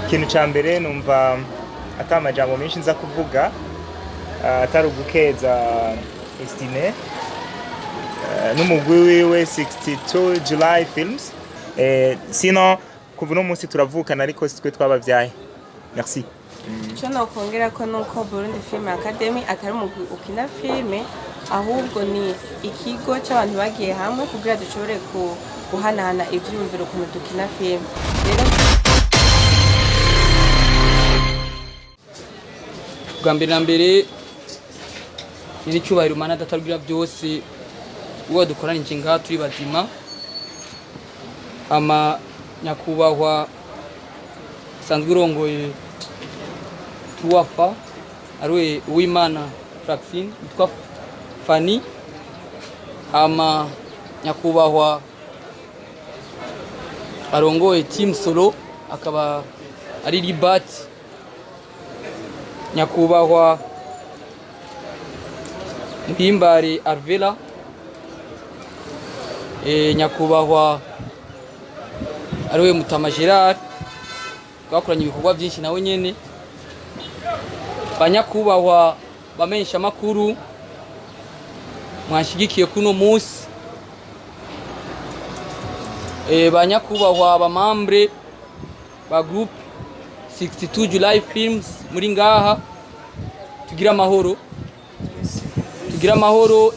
ikintu ca mbere numva atamajambo menshi nza kuvuga atari ugukeza Estime n'umugwi wiwe 62 July Films. Sino kuva uno munsi turavukana ariko sitwe twabavyaye. Merci. Cyo nokongera ko nuko Burundi Film Academy atari umugwi ukina filme, ahubwo ni ikigo cy'abantu bagiye hamwe kugira dushobore guhanahana ivyumviro ku dukina filme. Bwa mbere na mbere ni cyubahiro Mana datarugira byose uwo dukoranije ngaha turi bazima, ama nyakubahwa sanzwe urongoye tuwafa ariwe Uwimana Fraxine yitwa Fanny, ama nyakubahwa arongoye team solo akaba ari Libat, nyakubahwa Muhimbare Arvela, nyakubahwa ariwe Mutama Gerard twakoranye ibikorwa byinshi nawe nyene, banyakubahwa bamenyesha makuru mwashigikiye kuno munsi, banyakubahwa bamambre ba group 62 July Films muri ngaha, tugira amahoro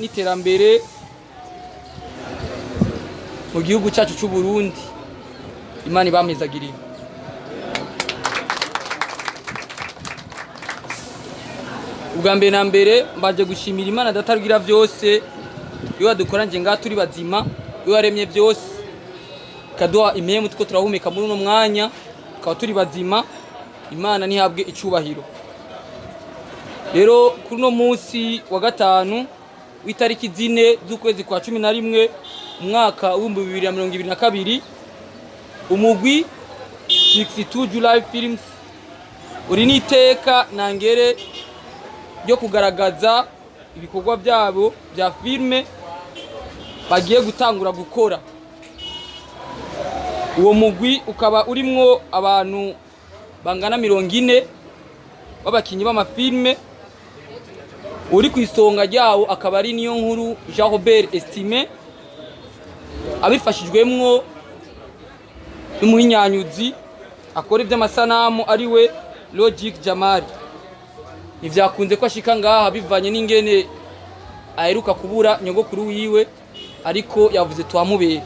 n'iterambere mu gihugu cyacu cy'u Burundi. Imana ibamezagirira. Ubwa mbere na mbere mbaje gushimira Imana datarugira byose yo dukoranje ngaha turi bazima, yo yaremye byose kaduha impemu tuko turahumeka muri uno mwanya ukaba turi bazima. Imana ntihabwe icubahiro. Rero kuri no munsi wa gatanu w'itariki 4 z'ukwezi kwa 11 umwaka wa 2022 umugwi 62 July Films uri niteka nangere ryo kugaragaza ibikorwa byabo bya filme bagiye gutangura gukora. Uwo mugwi ukaba urimwo abantu bangana 40 babakinyi b'amafilme, uri ku isonga ryawo akaba ari niyo nkuru Jean Robert Estime, abifashijwemwo n'umuhinyanyuzi akora iby'amasanamu ariwe Logic Jamal. Nivyakunze ko ashika ngaha bivanye n'ingene aheruka kubura nyogokuru wiwe, ariko yavuze twamubera.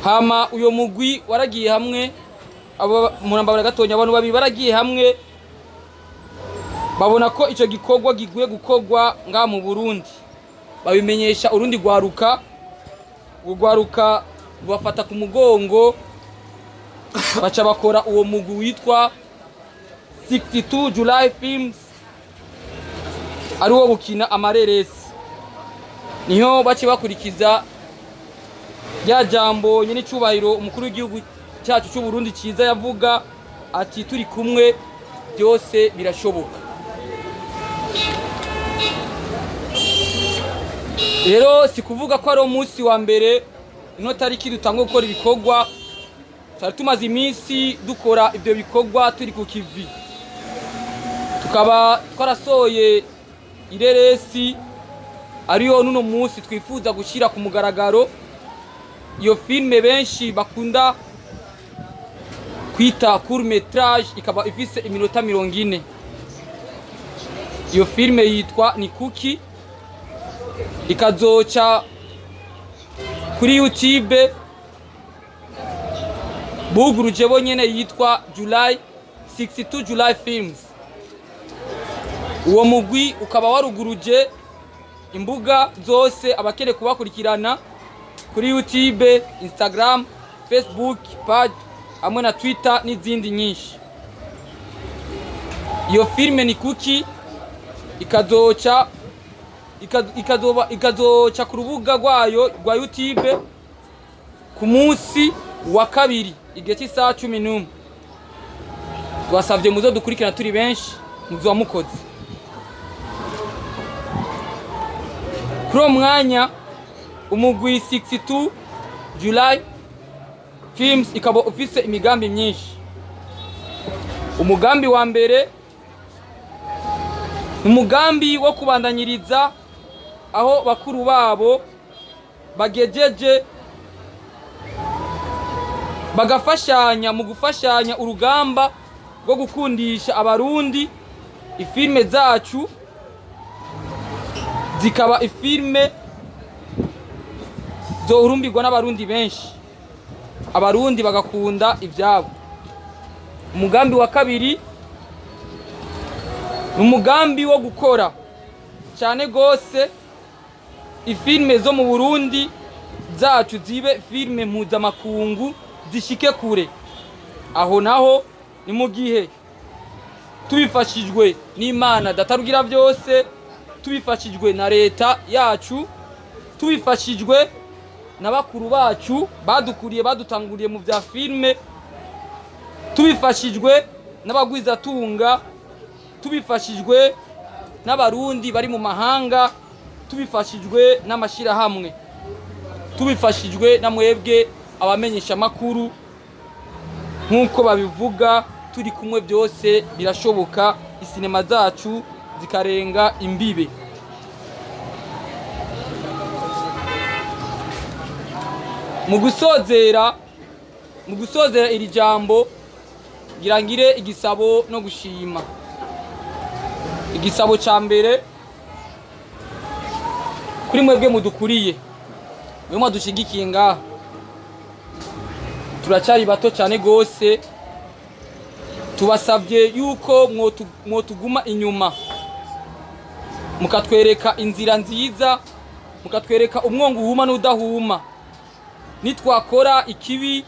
Hama uyo mugwi waragiye hamwe, abo murambabara gatonya abantu babi baragiye hamwe babona ko ico gikorwa giguye gukorwa ngaha mu Burundi, babimenyesha urundi gwaruka bafata ku mugongo baca bakora uwo mugwi witwa 62 July Films ari wo bukina amareresi. Niho bace bakurikiza rya jambo nyene cyubahiro umukuru w'igihugu cyacu cy'u Burundi ciza yavuga ati turi kumwe byose birashoboka. Rero si kuvuga ko ari umunsi wa mbere ino tariki dutangwa gukora ibikorwa, twari tumaze iminsi dukora ibyo bikorwa turi ku kivi, tukaba twarasoye ireresi ariyo nuno munsi twifuza gushira ku mugaragaro. Iyo filme benshi bakunda kwita court métrage ikaba ifise iminota 40. Iyo filme yitwa ni Kuki, ikazoca kuri YouTube buguruje bonyene yitwa July 62 July Films. Uwo mugwi ukaba waruguruje imbuga zose abakene kubakurikirana kuri YouTube, Instagram, Facebook page hamwe na Twitter n'izindi nyinshi. Iyo filme ni Kuki ikazoca ku rubuga rwayo rwa YouTube ku munsi wa kabiri igihe cy'isaha 11. Twasavye muzo dukurikirana turi benshi muzo mukoze. Kuri mwanya umugwi 62 July Films ikaba ufise imigambi myinshi. umugambi wa mbere umugambi wo kubandanyiriza aho bakuru babo bagejeje bagafashanya mu gufashanya urugamba rwo gukundisha abarundi ifilme zacu zikaba ifilme zohurumbirwa n'abarundi benshi, abarundi bagakunda ivyabo. Umugambi wa kabiri umugambi wo gukora cyane gose ifilme zo mu Burundi zacu zibe filme mpuzamakungu zishike kure. Aho naho ni mu gihe tubifashijwe n'Imana datarugira byose, tubifashijwe na leta yacu, tubifashijwe n'abakuru bacu badukuriye badutanguriye mu bya filme, tubifashijwe n'abagwizatunga, tubifashijwe n'abarundi bari mu mahanga, tubifashijwe n'amashirahamwe, tubifashijwe na mwebwe abamenyesha makuru. Nkuko babivuga turi kumwe byose birashoboka, isinema zacu zikarenga imbibe. Mu gusozera iri jambo girangire igisabo no gushima. Igisabo ca mbere kuri mwebwe mudukuriye, mwe mwadushigikiye ngaha, turacari bato cyane gose, tubasabye yuko mwotuguma inyuma mukatwereka inzira nziza, mukatwereka umwongo uhuma n'udahuma. Nitwakora ikibi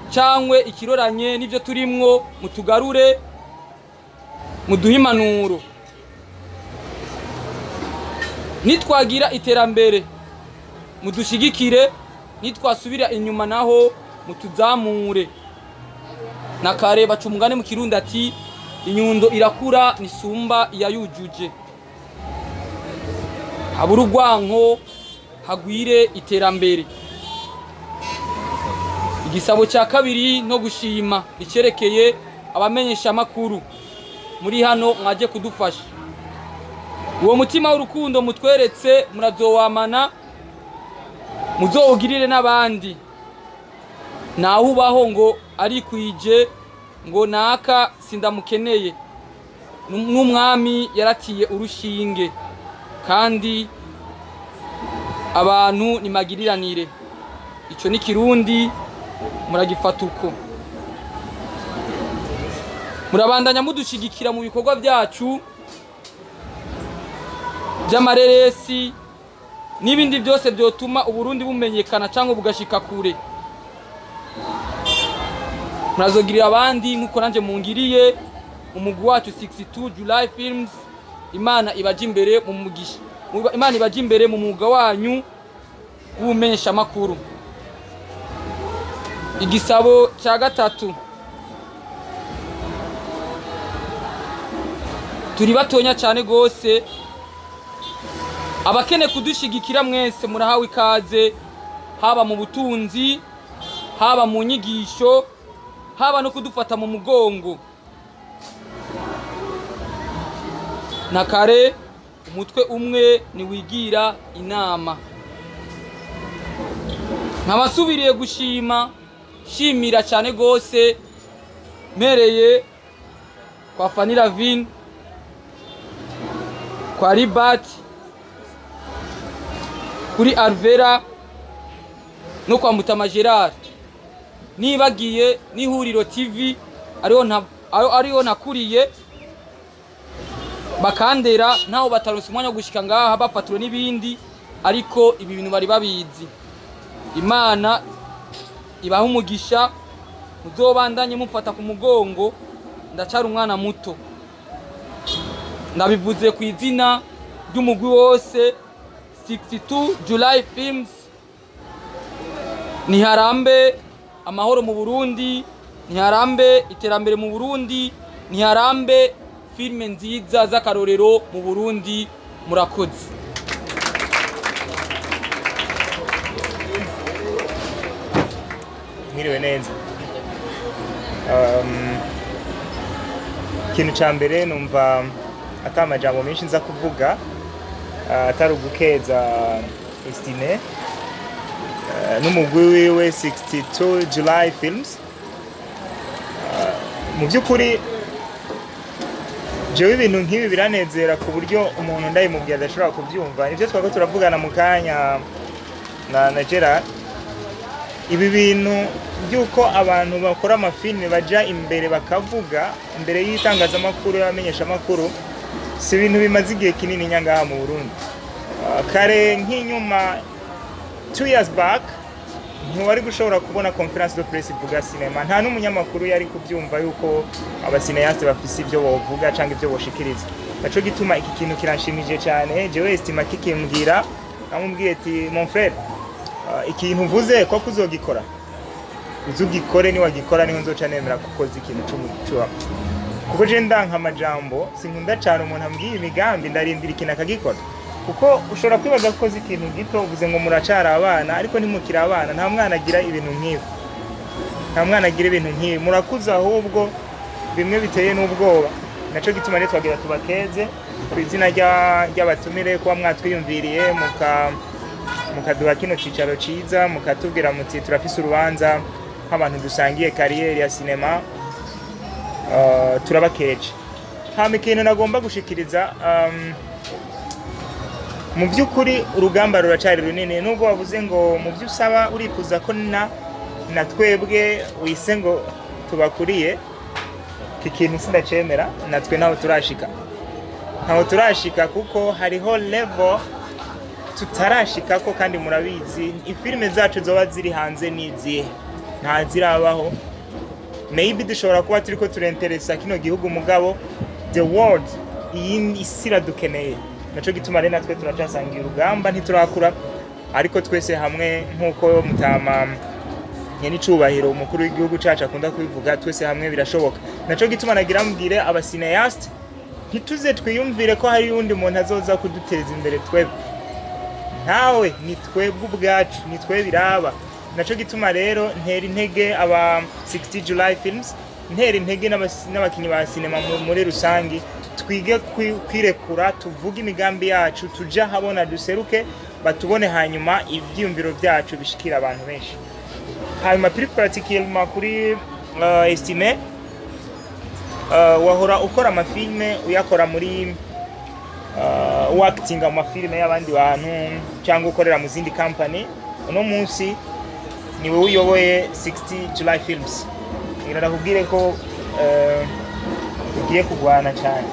cyangwe ikiroranye n'ibyo turimwo, mutugarure muduhe impanuro. Nitwagira iterambere mudushigikire, nitwasubira inyuma naho mutuzamure. Nakare baca umugani mu Kirundi ati inyundo irakura nisumba iyayujuje. Habura urwanko hagwire iterambere. Igisabo cya kabiri no gushima bicerekeye abamenyesha makuru muri hano mwaje kudufasha. Uwo mutima w'urukundo mutweretse murazowamana, muzowugirire n'abandi. Naho ubaho ngo ari kwije ngo naka sindamukeneye, n'umwami yaratiye urushinge, kandi abantu ni magiriranire. Ico ni Kirundi muragifata uko. Murabandanya mudushigikira mu bikorwa byacu by'amareresi n'ibindi byose byotuma Uburundi bumenyekana cyangwa bugashika kure. Murazogirira abandi nkuko nanje mungiriye umugwi wacu 62 July Films. Imana ibaje imbere mu mugisha, Imana ibaje imbere mu mwuga wanyu w'umenyesha makuru. Igisabo cya gatatu, turi batonya cyane gose, abakene kudushigikira mwese murahawe ikaze, haba mu butunzi, haba mu nyigisho, haba no kudufata mu mugongo. Nakare umutwe umwe niwigira inama. Nkabasubiriye gushima, shimira cyane gose mereye kwa FannyLavine, kwa Ribat, kuri Alvera no kwa Mutama Gerard. Nibagiye n'ihuriro TV ariho nakuriye bakandera, ntaho bataronse umwanya wo gushika ngaha bafatwe n'ibindi, ariko ibi bintu bari babizi. Imana ibaha umugisha, muzobandanye mufata ku mugongo, ndacari umwana muto. Ndabivuze ku izina ry'umugwi wose 62 July Films. Niharambe amahoro mu Burundi, niharambe iterambere mu Burundi, niharambe filme nziza z'akarorero mu Burundi. Murakoze. Mwiriwe neza. ikintu ca mbere numva atamajambo menshi nza kuvuga atari ugukeza Estime n'umugwi wiwe 62 July Films. Mu by'ukuri jewe ibintu nk'ibi biranezera ku buryo umuntu ndayimubwira adashobora kubyumva. Nivyo twako turavugana mu kanya na Gerard. Ibi bintu byuko abantu bakora amafilme baja imbere bakavuga imbere y'itangazamakuru y'abamenyesha amakuru, si ibintu bimaze igihe kinini nyangaha mu Burundi. Kare nk'inyuma 2 years back ntiwari gushobora kubona conference de presse ivuga cinema, nta n'umunyamakuru yari kubyumva yuko abasineyaste bafise ibyo bovuga cyangwa ibyo boshikiriza. Naco gituma iki kintu kiranshimije cyane. Jewe Estima kikimbwira amubwiye ati mon frère, ikintu uvuze ko kuzogikora uzugikore, ni wagikora niho nzoca nemera kukoza ikintu cy'umucwa, kuko je ndanka amajambo sinkunda cyane umuntu ambwiye imigambi ndarindira ikintu akagikora, kuko ushobora kwibaza ko ukoze ikintu gito uvuze ngo muracara abana, ariko ntimukira abana. Nta mwana agira ibintu nk'ibi, nta mwana agira ibintu nk'ibi, murakuza ahubwo bimwe biteye n'ubwoba. Naco gituma rero twagira tubakeze ku izina ry'abatumire kuba mwatwiyumviriye mukaduha kino cicaro ciza, mukatubwira muti turafise urubanza nk'abantu dusangiye kariyeri ya sinema. Turabakeje. Hama ikintu nagomba gushikiriza, mu by'ukuri urugamba ruracari runini, nubwo wavuze ngo mu byo usaba urifuza ko na twebwe wise ngo tubakuriye. Iki kintu sindacemera, natwe ntaho turashika kuko hariho level tutarashikako, kandi murabizi ifilime zacu zoba ziri hanze n'izihe nta zirabaho. Maybe dushobora kuba turiko turenteresa kino gihugu, mugabo the world iyi isi iradukeneye. Naco gituma rero natwe turacasangiye urugamba, ntiturakura, ariko twese hamwe nk'uko mutama n'icubahiro umukuru w'igihugu cacu akunda kubivuga, twese hamwe birashoboka. Naco gituma nagira mbwire abasineyaste ntituze twiyumvire ko hari undi muntu azoza kuduteza imbere. Twebwe ntawe, ni twebwe ubwacu, ni twe biraba. Naco gituma rero ntera intege aba 60 July Films, ntera intege n'abakinyi ba sinema muri rusangi. Twige kwirekura, tuvuge imigambi yacu, tuja habona, duseruke, batubone, hanyuma ivyiyumviro byacu bishikira abantu benshi. Hanyuma particulièrement kuri Estime, wahora ukora amafilme uyakora muri actinga mu mafilme y'abandi bantu cyangwa ukorera mu zindi company. Uno munsi ni wowe uyoboye 60 July Films. Ndakubwire ko ugiye kugwana cyane.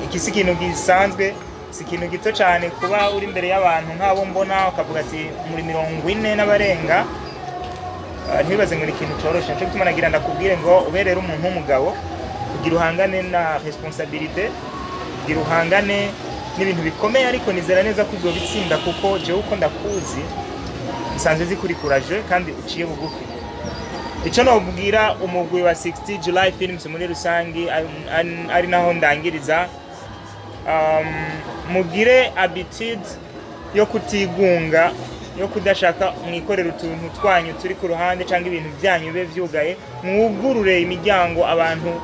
Iki si ikintu gisanzwe, si ikintu gito cyane kuba uri imbere y'abantu nk'abo mbona ukavuga ati muri 40 n'abarenga. Ntibaze ngo ni ikintu coroshe. Naco gituma nagira ndakubwire ngo uberere umuntu w'umugabo, ugira uhangane na responsabilité, ugira uhangane n'ibintu bikomeye, ariko nizera neza ko uzobitsinda, kuko jewe uko ndakuzi nsanzwe zikuri courage kandi uciye bugufi. Ico nobwira umugwi wa 60 July Films muri rusangi, ari naho ndangiriza, mugire habitude yo kutigunga, yo kudashaka mwikorera utuntu twanyu turi ku ruhande cyangwa ibintu byanyu bibe vyugaye. Mwugurure imiryango, abantu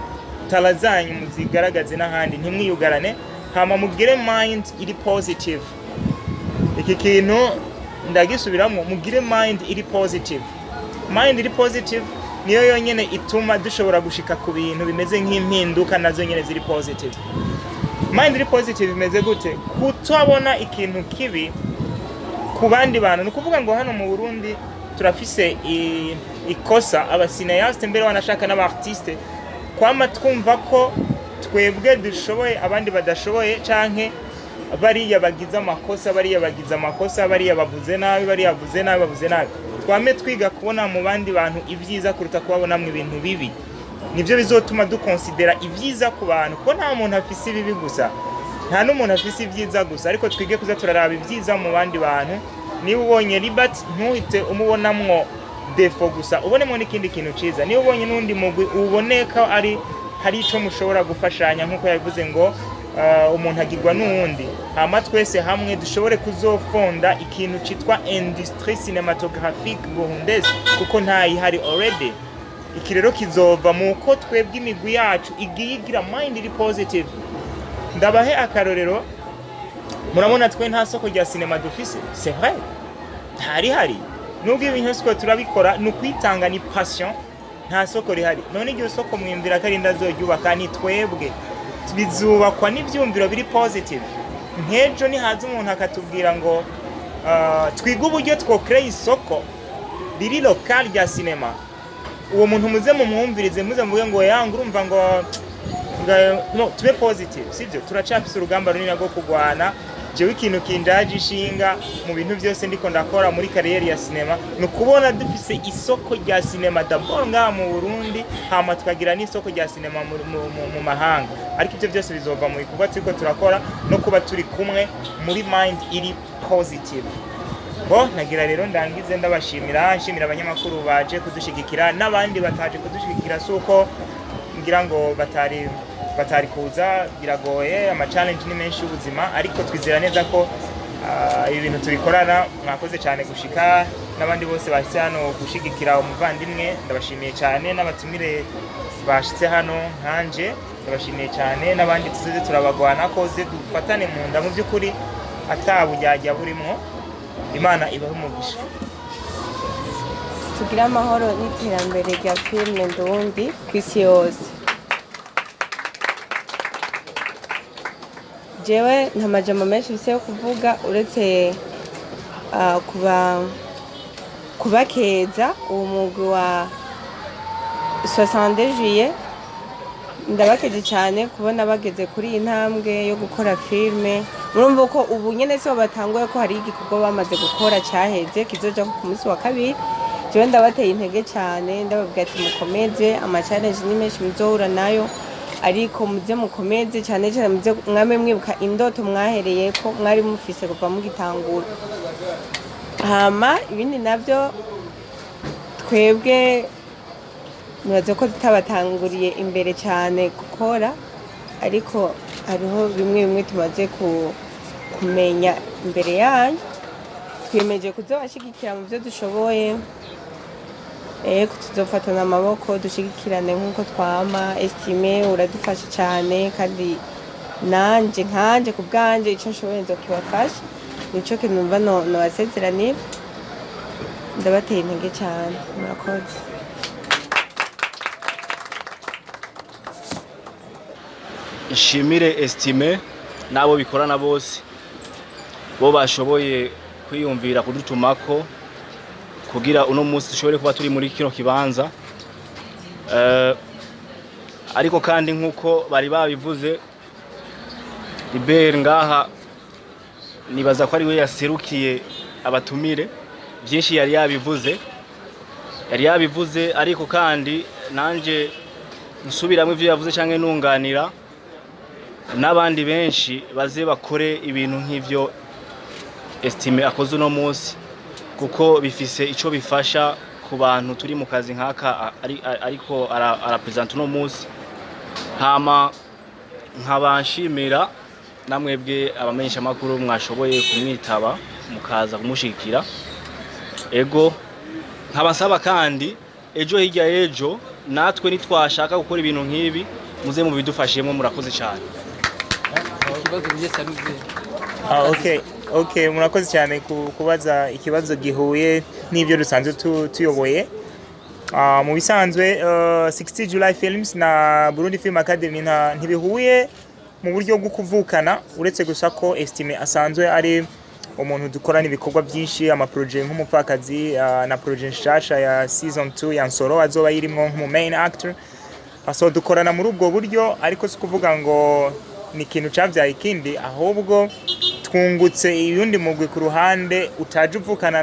talazanyu muzigaragaze n'ahandi, ntimwiyugarane. Hama mugire mind iri positive. Iki kintu ndagisubiramo, mugire mind iri positive. Mind iri positive niyo yonyene ituma dushobora gushika ku bintu bimeze nk'impinduka nazo nyene ziri positive. Mind iri positive imeze gute? Kutabona ikintu kibi ku bandi bantu. Nukuvuga ngo hano mu Burundi turafise ikosa, abasineyaste mbere wanashaka n'abartiste, kwama twumva ko twebwe dushoboye abandi badashoboye, canke bariya bagize amakosa, bariya bavuze nabi, bariya bavuze nabi. Twame twiga kubona mu bandi bantu ibyiza kuruta kubabona mu ibintu bibi. Nivyo bizotuma dukonsidera ibyiza ku bantu, ko nta muntu afise ibibi gusa, nta n'umuntu afise ibyiza gusa, ariko twige kuza turaraba ibyiza mu bandi bantu. Niba ubonye Liberty ntuhite umubonamwo defo gusa, ubonemo n'ikindi kintu ciza. Niba ubonye n'undi mugwi uboneka hari ico mushobora gufashanya, nkuko yavuze ngo umuntu agirwa n'uwundi. Hama twese hamwe dushobore kuzofonda ikintu citwa industrie cinematographique burundaise, kuko ntayihari already. iki rero kizova mu ko twebwe imigwi yacu igiye igira mind iri positive. Ndabahe akarorero, murabona twe nta soko rya sinema dufise, c'est vrai, hari nubwo ibintu siko turabikora ni ukwitanga, ni passion, nta soko rihari. None igihe soko mwimvira ko ari ndazoryubaka, ni twebwe bizubakwa n'ivyumviro biri positive. Nkejo ni haza umuntu akatubwira ngo twiga uburyo twokrea isoko riri local rya sinema, uwo muntu muze mumwumvirize, muze muvuge ngo yanga urumva ngo no, tube positive, sivyo? Turacafise urugamba runini rwo kugwana. Jewe ikintu kindaje ishinga mu bintu byose ndiko ndakora muri kariyeri ya sinema no kubona dufise isoko rya sinema d'abord nga mu Burundi, hama tukagira n'isoko rya sinema mu mahanga. Ariko ivyo byose bizova mu bikorwa turiko turakora no kuba turi kumwe muri mind iri positive. Nagira rero ndangize ndabashimira, nshimira abanyamakuru baje kudushigikira n'abandi bataje kudushigikira, suko ngira ngo batari kuza, biragoye, ama challenge ni menshi y'ubuzima, ariko twizera neza ko ibi bintu tubikorana. Mwakoze cyane gushika, n'abandi bose bashitse hano gushigikira umuvandimwe, ndabashimiye cyane. N'abatumire bashitse hano nkanje ndabashimiye cyane, n'abandi tuzoze turabagwana ko ze dufatane mu nda, mu by'ukuri atabujyajya burimo. Imana ibahe umugisha. Tugira amahoro n'iterambere rya filime ndundi kw'isi yose. Jewe nta majambo menshi bise yo kuvuga uretse kubakeza uwo mugwi wa 60 juillet. Ndabakeje cyane kubona bageze kuri iyi ntambwe yo gukora filime. Murumva ko ubu nyene so batanguye ko hari igikorwa bamaze gukora cyaheze kizoja ku munsi wa kabiri. Jewe ndabateye intege cyane, ndababwira ati mukomeze, ama challenge ni menshi muzohura nayo, ariko muze mukomeze cyane cyane, muze mwame mwibuka indoto mwahereye ko mwari mufise kuva mugitangura. Hama ibindi navyo twebwe muraze ko tutabatanguriye imbere cyane gukora, ariko hariho bimwe tumaze kumenya imbere yanyu. Twiyemeje kuzobashigikira mu byo dushoboye, tuzofatana amaboko dushigikirane nk'uko twama. Estime uradufasha cyane, kandi nanje nkanje ku bwanje icyo nshoboye nzokibafasha, nico kintu numva nobasezeraniye. Ndabateye intege cyane, murakoze. Nshimire Estime nabo bikorana bose bo bashoboye kwiyumvira kudutumako kugira uno munsi dushobore kuba turi muri kino kibanza. Ariko kandi nkuko bari babivuze, Libert ngaha nibaza ko ari we yaserukiye abatumire. Byinshi yari yabivuze, ariko kandi nanje nsubiramwe ivyo yavuze canke nunganira n'abandi benshi baze bakore ibintu nk'ivyo Estime akoze uno munsi, kuko bifise ico bifasha ku bantu turi mu kazi nkaka ariko arapresent uno munsi. Hama nkabanshimira namwebwe abamenyesha makuru mwashoboye kumwitaba mukaza kumushikira. Ego nkabasaba kandi ejo hirya ejo natwe nitwashaka gukora ibintu nk'ibi muze mu bidufashemo. Murakoze cyane. Okay, murakoze cyane kubaza ikibazo gihuye n'ibyo dusanzwe tuyoboye. Mu bisanzwe 60 July Films na Burundi Film Academy ntibihuye mu buryo bwo kuvukana, uretse gusa ko Estime asanzwe ari umuntu dukorana ibikorwa byinshi, ama project nk'umupfakazi na project nshasha ya season 2 ya Nsoro azoba yirimo nk'umu main actor. So dukorana muri ubwo buryo, ariko si kuvuga ngo ni ikintu cyavyaye ikindi, ahubwo twungutse iyundi mugwi ku ruhande utaje uvukana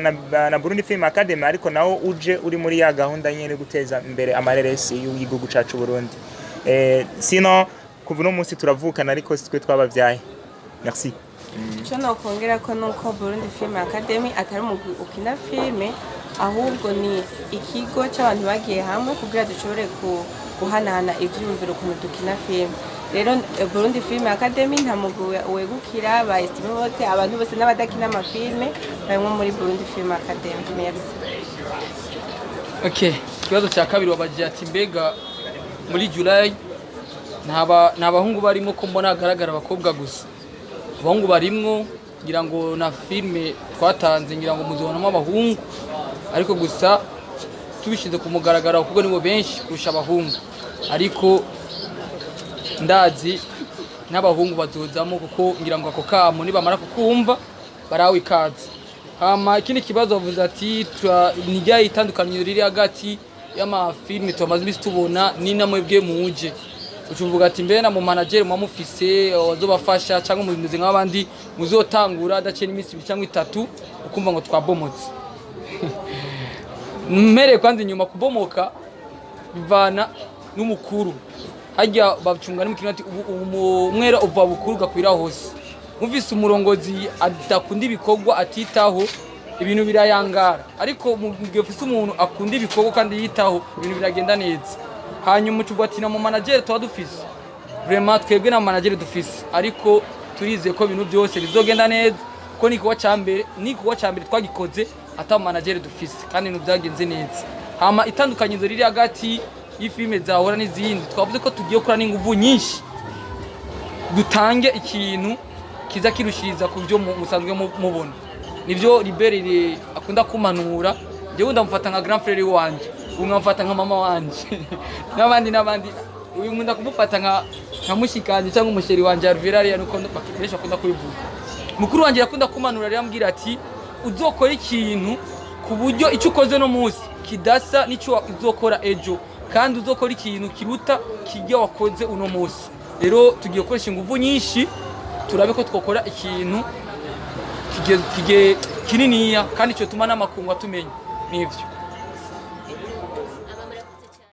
na Burundi Film Academy, ariko nawo uje uri muri ya gahunda nyene guteza imbere amareresi y'igihugu cacu Burundi. Sino kuva no munsi turavukana, ariko twe twabavyaye. Merci. Cyo nokongera ko nuko Burundi Film Academy atari umugwi ukina filme, ahubwo ni ikigo cy'abantu bagiye hamwe kugira dushobore guhanahana ivyumviro ku dukina filme. Rero Burundi Film Academy nta mugwi wegukira ba Estime bose, abantu bose n'abadakina amafilme barimo muri Burundi Film Academy. Merci. Okay, ikibazo cya kabiri wabagiye ati mbega muri July nta bahungu barimo ko mbona hagaragara abakobwa gusa. Abahungu barimwo ngira ngo na filme twatanze ngira ngo muzibonamo abahungu ariko gusa tubishize ku mugaragaro kuko nibo benshi kurusha abahungu ariko ndazi n'abahungu bazozamo kuko ngira ngo ako kamo nibamara kukumva barawe ikaze. Hama ikindi kibazo bavuze ati nijya itandukaniro riri hagati y'amafilme tumaze imisi tubona ni namwe bwe muje ucuvuga ati mbe na mu manager mwamufise wazobafasha cyangwa mubimeze nk'abandi muzotangura dace n'imisi cyangwa 3 ukumva ngo twabomotse mere kandi nyuma kubomoka bivana n'umukuru hajya bacunga n'umukino ati umwera uva bukuru gakwira hose muvise umurongozi adakunda ibikorwa atitaho ibintu birayangara ariko mugihe ufise umuntu akunda ibikorwa kandi yitaho ibintu biragenda neza. Hanyuma ucuvuga ati na mu manager tuba dufise vraiment twebwe na manager dufise ariko turize ko ibintu byose bizogenda neza ko nikuwa cyambere twagikoze ata manager dufise kandi ibintu byagenze neza. Hama itandukanyizo riri hagati y'ifilme zahora n'izindi twavuze ko tugiye kura n'inguvu nyinshi dutange ikintu kiza kirushiriza ku byo musanzwe mubona nivyo liberere akunda kumanura jewe ndamufata nka grand frère wanje umwamfata nka mama wanje n'abandi uyu nkunda kumufata nka mushikanje cyangwa umusheri wanje Alverari yanuko bakibesha akunda kubivuga. Mukuru wanje yakunda kumanura rero ambwira ati uzokora ikintu ku buryo icyo ukoze no munsi kidasa n'icyo uzokora ejo kandi uzokora ikintu kiruta kijya wakoze uno munsi. Rero tugiye gukoresha ingufu nyinshi turabe ko twokora ikintu kininiya kandi cyo tuma n'amakungu atumenye nivyo.